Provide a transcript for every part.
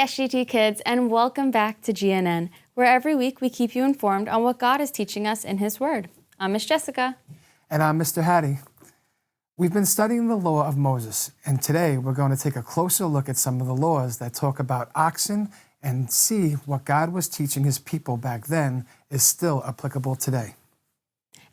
SGT kids, and welcome back to GNN, where every week we keep you informed on what God is teaching us in His Word. I'm Miss Jessica. And I'm Mr. Hattie. We've been studying the law of Moses, and today we're going to take a closer look at some of the laws that talk about oxen and see what God was teaching His people back then is still applicable today.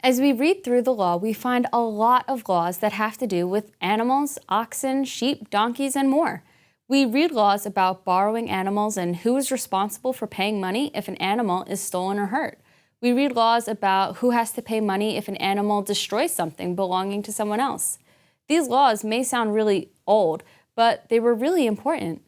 As we read through the law, we find a lot of laws that have to do with animals, oxen, sheep, donkeys, and more. We read laws about borrowing animals and who is responsible for paying money if an animal is stolen or hurt. We read laws about who has to pay money if an animal destroys something belonging to someone else. These laws may sound really old, but they were really important.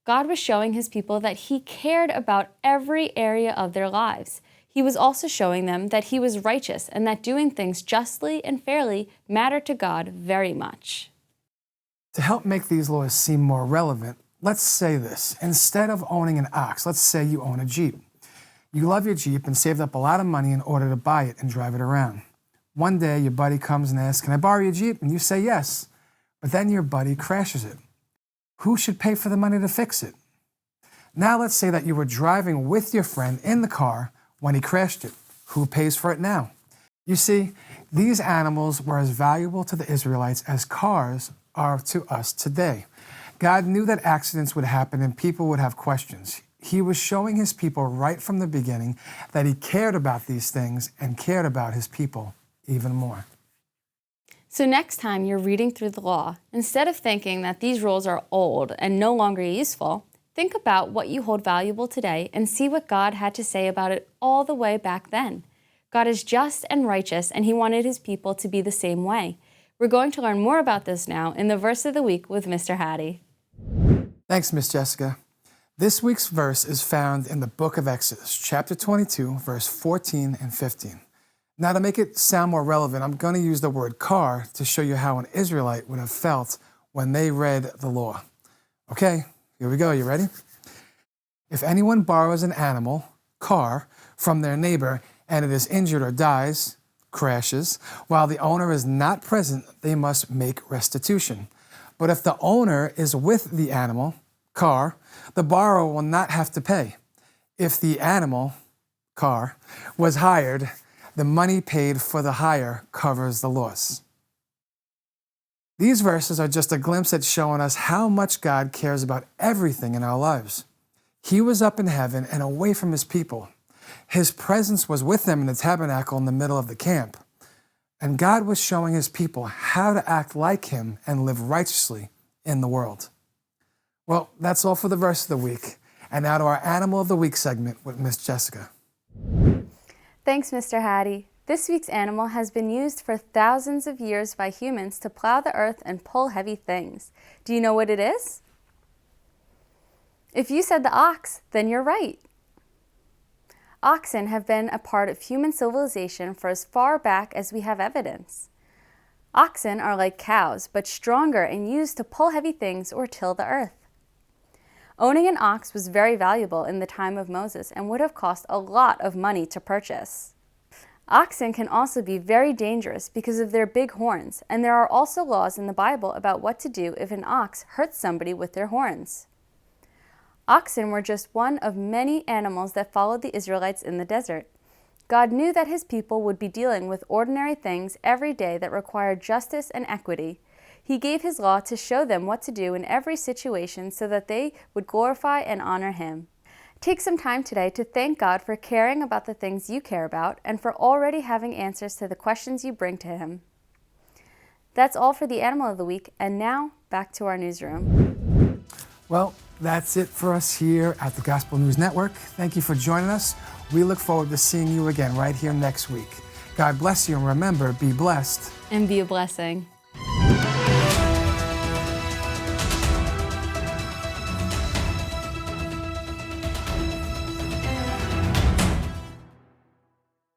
God was showing His people that He cared about every area of their lives. He was also showing them that He was righteous and that doing things justly and fairly mattered to God very much. To help make these laws seem more relevant, let's say this. Instead of owning an ox, let's say you own a Jeep. You love your Jeep and saved up a lot of money in order to buy it and drive it around. One day, your buddy comes and asks, "Can I borrow your Jeep?" And you say yes. But then your buddy crashes it. Who should pay for the money to fix it? Now let's say that you were driving with your friend in the car when he crashed it. Who pays for it now? You see, these animals were as valuable to the Israelites as cars are to us today. God knew that accidents would happen and people would have questions. He was showing His people right from the beginning that He cared about these things and cared about His people even more. So next time you're reading through the law, instead of thinking that these rules are old and no longer useful, think about what you hold valuable today and see what God had to say about it all the way back then. God is just and righteous, and He wanted His people to be the same way. We're going to learn more about this now in the verse of the week with Mr. Hattie. Thanks, Miss Jessica. This week's verse is found in the book of Exodus, chapter 22, verse 14 and 15. Now, to make it sound more relevant, I'm going to use the word car to show you how an Israelite would have felt when they read the law. Okay, here we go. You ready? If anyone borrows an animal, car, from their neighbor and it is injured or dies, crashes, while the owner is not present, they must make restitution. But if the owner is with the animal, car, the borrower will not have to pay. If the animal, car, was hired, the money paid for the hire covers the loss. These verses are just a glimpse at showing us how much God cares about everything in our lives. He was up in heaven and away from His people. His presence was with them in the tabernacle in the middle of the camp. And God was showing His people how to act like Him and live righteously in the world. Well, that's all for the verse of the week. And now to our Animal of the Week segment with Miss Jessica. Thanks, Mr. Hattie. This week's animal has been used for thousands of years by humans to plow the earth and pull heavy things. Do you know what it is? If you said the ox, then you're right. Oxen have been a part of human civilization for as far back as we have evidence. Oxen are like cows, but stronger and used to pull heavy things or till the earth. Owning an ox was very valuable in the time of Moses and would have cost a lot of money to purchase. Oxen can also be very dangerous because of their big horns, and there are also laws in the Bible about what to do if an ox hurts somebody with their horns. Oxen were just one of many animals that followed the Israelites in the desert. God knew that His people would be dealing with ordinary things every day that required justice and equity. He gave His law to show them what to do in every situation so that they would glorify and honor Him. Take some time today to thank God for caring about the things you care about and for already having answers to the questions you bring to Him. That's all for the Animal of the Week, and now back to our newsroom. Well, that's it for us here at the Gospel News Network. Thank you for joining us. We look forward to seeing you again right here next week. God bless you, and remember, be blessed. And be a blessing.